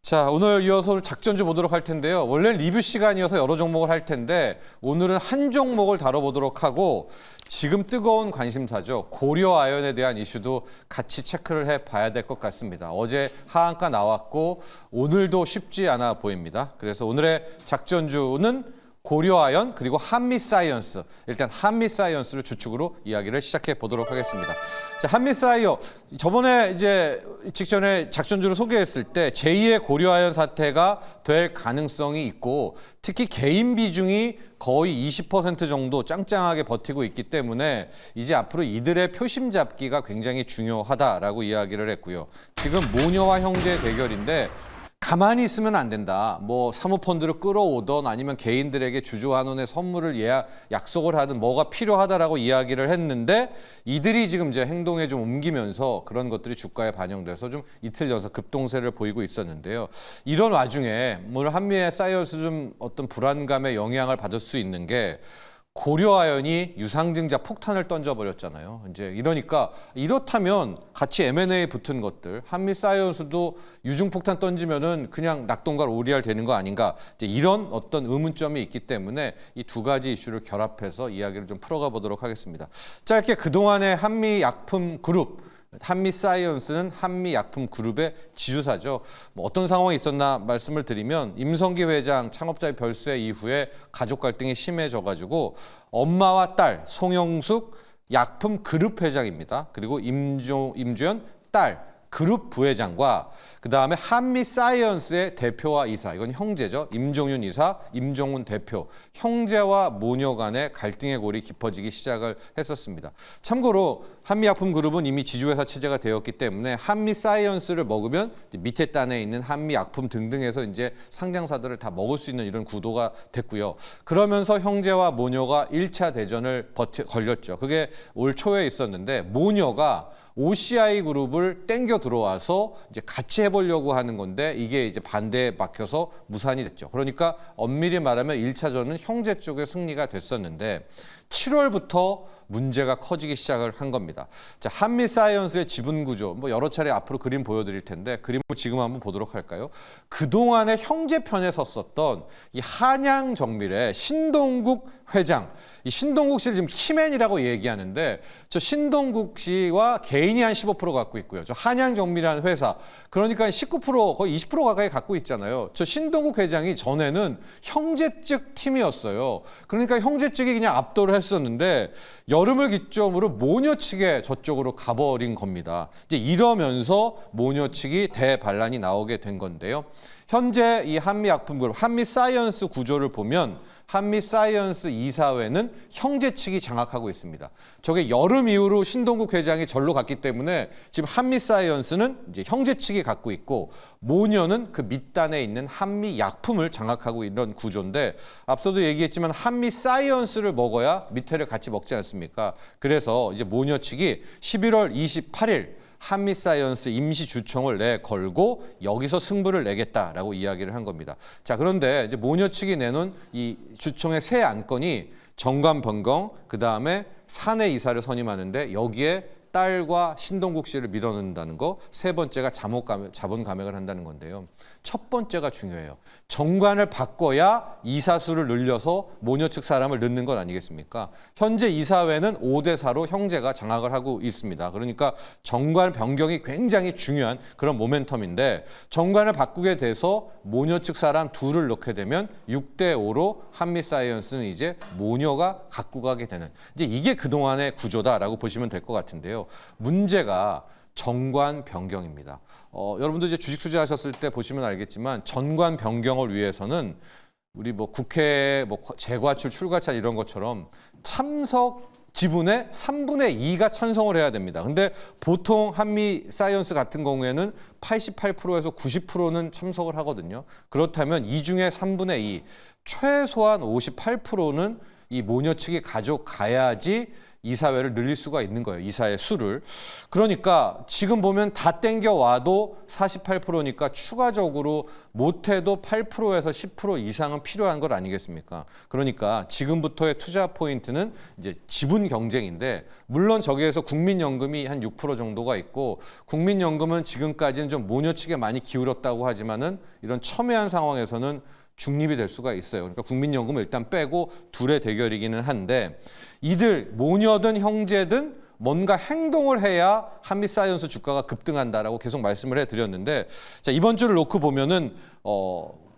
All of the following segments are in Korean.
자, 오늘 이어서 작전주 보도록 할 텐데요. 원래 리뷰 시간이어서 여러 종목을 할 텐데 오늘은 한 종목을 다뤄보도록 하고 지금 뜨거운 관심사죠. 고려아연에 대한 이슈도 같이 체크를 해봐야 될 것 같습니다. 어제 하한가 나왔고 오늘도 쉽지 않아 보입니다. 그래서 오늘의 작전주는 고려아연 그리고 한미사이언스. 일단 한미사이언스를 주축으로 이야기를 시작해 보도록 하겠습니다. 자, 한미사이어 저번에 이제 직전에 작전주를 소개했을 때 제2의 고려아연 사태가 될 가능성이 있고 특히 개인 비중이 거의 20% 정도 짱짱하게 버티고 있기 때문에 이제 앞으로 이들의 표심 잡기가 굉장히 중요하다라고 이야기를 했고요. 지금 모녀와 형제의 대결인데 가만히 있으면 안 된다. 뭐 사모펀드를 끌어오던 아니면 개인들에게 주주환원의 선물을 약속을 하든 뭐가 필요하다라고 이야기를 했는데 이들이 지금 이제 행동에 좀 옮기면서 그런 것들이 주가에 반영돼서 좀 이틀 연속 급동세를 보이고 있었는데요. 이런 와중에 오늘 한미의 사이언스 좀 어떤 불안감에 영향을 받을 수 있는 게 고려아연이 유상증자 폭탄을 던져버렸잖아요. 이제 이러니까 이렇다면 같이 M&A 붙은 것들, 한미사이언스도 유중폭탄 던지면은 그냥 낙동강 오리알 되는 거 아닌가? 이제 이런 어떤 의문점이 있기 때문에 이 두 가지 이슈를 결합해서 이야기를 좀 풀어가 보도록 하겠습니다. 짧게 그동안의 한미약품그룹, 한미사이언스는 한미약품그룹의 지주사죠. 뭐 어떤 상황이 있었나 말씀을 드리면 임성기 회장 창업자의 별세 이후에 가족 갈등이 심해져가지고 엄마와 딸 송영숙 약품그룹 회장입니다. 그리고 임주연 딸 그룹 부회장과 그다음에 한미사이언스의 대표와 이사, 이건 형제죠. 임종윤 이사, 임종훈 대표, 형제와 모녀 간의 갈등의 골이 깊어지기 시작을 했었습니다. 참고로 한미약품그룹은 이미 지주회사 체제가 되었기 때문에 한미사이언스를 먹으면 밑에 단에 있는 한미약품 등등해서 이제 상장사들을 다 먹을 수 있는 이런 구도가 됐고요. 그러면서 형제와 모녀가 1차 대전을 걸렸죠. 그게 올 초에 있었는데 모녀가 OCI 그룹을 땡겨 들어와서 이제 같이 해보려고 하는 건데 이게 이제 반대에 막혀서 무산이 됐죠. 그러니까 엄밀히 말하면 1차전은 형제 쪽의 승리가 됐었는데 7월부터 문제가 커지기 시작을 한 겁니다. 자, 한미사이언스의 지분 구조, 뭐 여러 차례 앞으로 그림 보여드릴 텐데 그림을 지금 한번 보도록 할까요? 그동안의 형제편에 섰었던 이 한양정밀의 신동국 회장, 이 신동국 씨를 지금 키맨이라고 얘기하는데 저 신동국 씨와 개인이 한 15% 갖고 있고요. 저 한양정밀이라는 회사, 그러니까 19% 거의 20% 가까이 갖고 있잖아요. 저 신동국 회장이 전에는 형제 측 팀이었어요. 그러니까 형제 측이 그냥 압도를 했었는데 여름을 기점으로 모녀 측에 저쪽으로 가버린 겁니다. 이제 이러면서 모녀 측이 대반란이 나오게 된 건데요. 현재 이 한미약품그룹, 한미사이언스 구조를 보면 한미사이언스 이사회는 형제 측이 장악하고 있습니다. 저게 여름 이후로 신동국 회장이 절로 갔기 때문에 지금 한미사이언스는 이제 형제 측이 갖고 있고 모녀는 그 밑단에 있는 한미약품을 장악하고 있는 구조인데 앞서도 얘기했지만 한미사이언스를 먹어야 밑에를 같이 먹지 않습니까? 그래서 이제 모녀 측이 11월 28일 한미사이언스 임시주총을 내걸고 여기서 승부를 내겠다라고 이야기를 한 겁니다. 자, 그런데 이제 모녀 측이 내놓은 이 주총의 새 안건이 정관 변경, 그다음에 사내 이사를 선임하는데 여기에 딸과 신동국 씨를 밀어넣는다는 거, 세 번째가 자본 감액을 한다는 건데요. 첫 번째가 중요해요. 정관을 바꿔야 이사수를 늘려서 모녀 측 사람을 넣는 것 아니겠습니까? 현재 이사회는 5대4로 형제가 장악을 하고 있습니다. 그러니까 정관 변경이 굉장히 중요한 그런 모멘텀인데 정관을 바꾸게 돼서 모녀 측 사람 둘을 넣게 되면 6대5로 한미사이언스는 이제 모녀가 갖고 가게 되는, 이제 이게 그동안의 구조다라고 보시면 될 것 같은데요. 문제가 정관 변경입니다. 여러분도 이제 주식 투자하셨을 때 보시면 알겠지만 정관 변경을 위해서는 우리 뭐 국회 뭐 재과출, 출가차 이런 것처럼 참석 지분의 3분의 2가 찬성을 해야 됩니다. 근데 보통 한미사이언스 같은 경우에는 88%에서 90%는 참석을 하거든요. 그렇다면 이 중에 3분의 2, 최소한 58%는 이 모녀 측이 가져가야지 이사회를 늘릴 수가 있는 거예요. 이사의 수를. 그러니까 지금 보면 다 땡겨와도 48%니까 추가적으로 못해도 8%에서 10% 이상은 필요한 것 아니겠습니까? 그러니까 지금부터의 투자 포인트는 이제 지분 경쟁인데, 물론 저기에서 국민연금이 한 6% 정도가 있고, 국민연금은 지금까지는 좀 모녀 측에 많이 기울었다고 하지만은 이런 첨예한 상황에서는 중립이 될 수가 있어요. 그러니까 국민연금을 일단 빼고 둘의 대결이기는 한데, 이들 모녀든 형제든 뭔가 행동을 해야 한미사이언스 주가가 급등한다라고 계속 말씀을 해드렸는데, 자, 이번 주를 놓고 보면은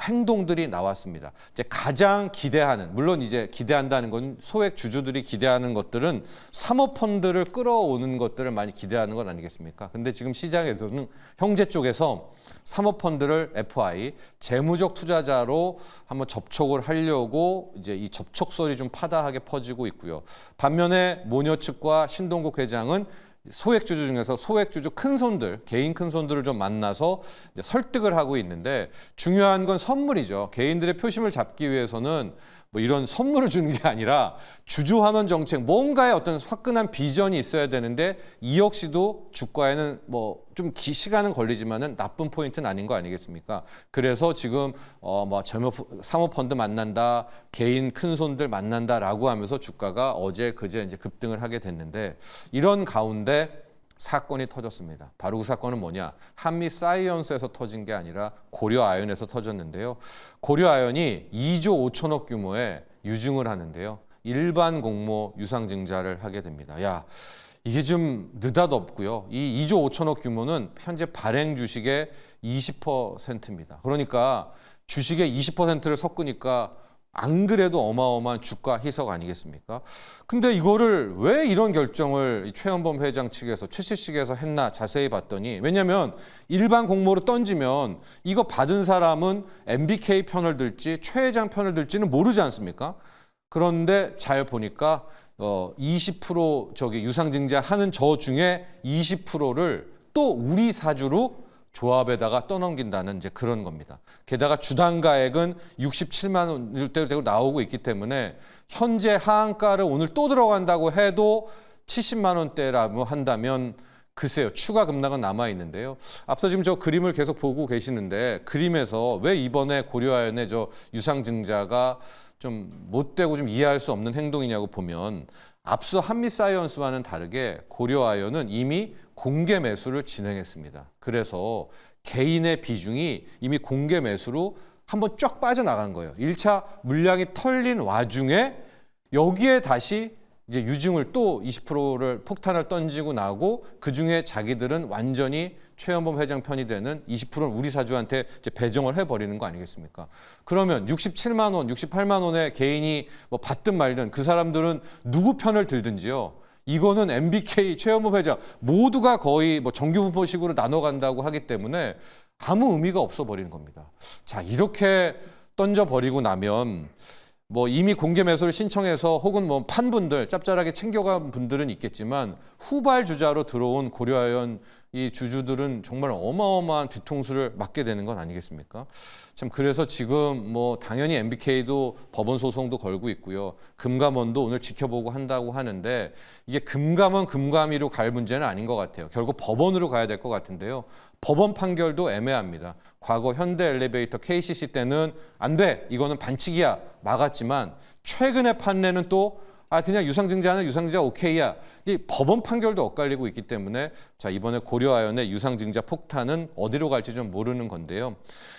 행동들이 나왔습니다. 이제 가장 기대하는, 물론 이제 기대한다는 건 소액 주주들이 기대하는 것들은 사모펀드를 끌어오는 것들을 많이 기대하는 건 아니겠습니까? 근데 지금 시장에서는 형제 쪽에서 사모펀드를 FI, 재무적 투자자로 한번 접촉을 하려고 이제 이 접촉설이 좀 파다하게 퍼지고 있고요. 반면에 모녀 측과 신동국 회장은 소액주주 중에서 소액주주 큰손들, 개인 큰손들을 좀 만나서 이제 설득을 하고 있는데, 중요한 건 선물이죠. 개인들의 표심을 잡기 위해서는 뭐 이런 선물을 주는 게 아니라 주주환원 정책, 뭔가의 어떤 화끈한 비전이 있어야 되는데, 이 역시도 주가에는 뭐 좀 시간은 걸리지만은 나쁜 포인트는 아닌 거 아니겠습니까? 그래서 지금 뭐 사모펀드 만난다, 개인 큰손들 만난다라고 하면서 주가가 어제 그제 이제 급등을 하게 됐는데, 이런 가운데 사건이 터졌습니다. 바로 그 사건은 뭐냐? 한미사이언스에서 터진 게 아니라 고려아연에서 터졌는데요. 고려아연이 2조 5천억 규모의 유증을 하는데요. 일반 공모 유상증자를 하게 됩니다. 야, 이게 좀 느닷없고요. 이 2조 5천억 규모는 현재 발행 주식의 20%입니다. 그러니까 주식의 20%를 섞으니까 안 그래도 어마어마한 주가 희석 아니겠습니까? 근데 이거를 왜 이런 결정을 최연범 회장 측에서, 최씨 측에서 했나 자세히 봤더니, 왜냐하면 일반 공모로 던지면 이거 받은 사람은 MBK 편을 들지 최 회장 편을 들지는 모르지 않습니까? 그런데 잘 보니까 20% 저기 유상증자 하는 저 중에 20%를 또 우리 사주로 조합에다가 떠넘긴다는 이제 그런 겁니다. 게다가 주당가액은 67만 원대로 나오고 있기 때문에 현재 하한가를 오늘 또 들어간다고 해도 70만 원대라고 한다면 글쎄요, 추가 급락은 남아 있는데요. 앞서 지금 저 그림을 계속 보고 계시는데, 그림에서 왜 이번에 고려아연의 저 유상증자가 좀 못되고 좀 이해할 수 없는 행동이냐고 보면, 앞서 한미사이언스와는 다르게 고려아연은 이미 공개 매수를 진행했습니다. 그래서 개인의 비중이 이미 공개 매수로 한번 쫙 빠져나간 거예요. 1차 물량이 털린 와중에 여기에 다시 이제 유증을 또 20%를 폭탄을 던지고 나고, 그중에 자기들은 완전히 최연범 회장 편이 되는 20%는 우리 사주한테 이제 배정을 해버리는 거 아니겠습니까? 그러면 67만 원, 68만 원의 개인이 뭐 받든 말든 그 사람들은 누구 편을 들든지요. 이거는 MBK, 최연범 회장 모두가 거의 뭐 정규분포식으로 나눠간다고 하기 때문에 아무 의미가 없어 버리는 겁니다. 자, 이렇게 던져버리고 나면 뭐 이미 공개 매수를 신청해서 혹은 뭐 판분들 짭짤하게 챙겨간 분들은 있겠지만, 후발 주자로 들어온 고려아연 이 주주들은 정말 어마어마한 뒤통수를 맞게 되는 건 아니겠습니까? 참, 그래서 지금 뭐 당연히 MBK도 법원 소송도 걸고 있고요. 금감원도 오늘 지켜보고 한다고 하는데, 이게 금감원 금감위로 갈 문제는 아닌 것 같아요. 결국 법원으로 가야 될 것 같은데요. 법원 판결도 애매합니다. 과거 현대엘리베이터 KCC 때는 안 돼, 이거는 반칙이야, 막았지만, 최근의 판례는 또 그냥 유상증자는 유상증자 오케이야. 이 법원 판결도 엇갈리고 있기 때문에, 자, 이번에 고려아연의 유상증자 폭탄은 어디로 갈지 좀 모르는 건데요.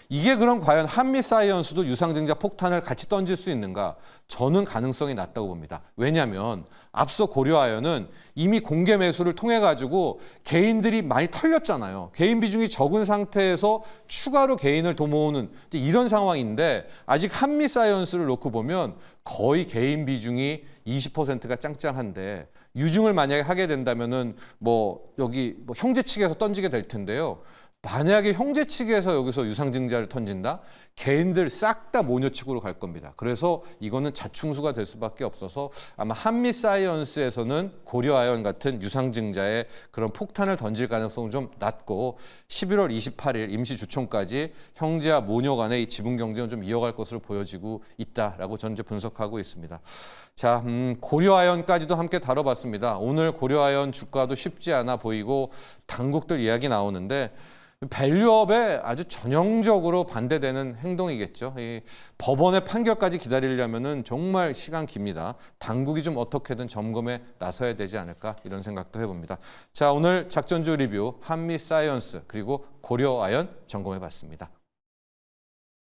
이게 그럼 과연 한미사이언스도 유상증자 폭탄을 같이 던질 수 있는가? 저는 가능성이 낮다고 봅니다. 왜냐하면 앞서 고려아연은 이미 공개 매수를 통해 가지고 개인들이 많이 털렸잖아요. 개인 비중이 적은 상태에서 추가로 개인을 더 모으는 이런 상황인데, 아직 한미사이언스를 놓고 보면 거의 개인 비중이 20%가 짱짱한데, 유증을 만약에 하게 된다면은 뭐 여기 뭐 형제 측에서 던지게 될 텐데요. 만약에 형제 측에서 여기서 유상증자를 던진다? 개인들 싹 다 모녀 측으로 갈 겁니다. 그래서 이거는 자충수가 될 수밖에 없어서 아마 한미사이언스에서는 고려아연 같은 유상증자에 그런 폭탄을 던질 가능성은 좀 낮고 11월 28일 임시주총까지 형제와 모녀 간의 이 지분 경쟁은 좀 이어갈 것으로 보여지고 있다라고 저는 이제 분석하고 있습니다. 자, 고려아연까지도 함께 다뤄봤습니다. 오늘 고려아연 주가도 쉽지 않아 보이고 당국들 이야기 나오는데 밸류업에 아주 전형적으로 반대되는 행동이겠죠. 이 법원의 판결까지 기다리려면은 정말 시간 깁니다. 당국이 좀 어떻게든 점검에 나서야 되지 않을까 이런 생각도 해봅니다. 자, 오늘 작전주 리뷰 한미사이언스 그리고 고려아연 점검해봤습니다.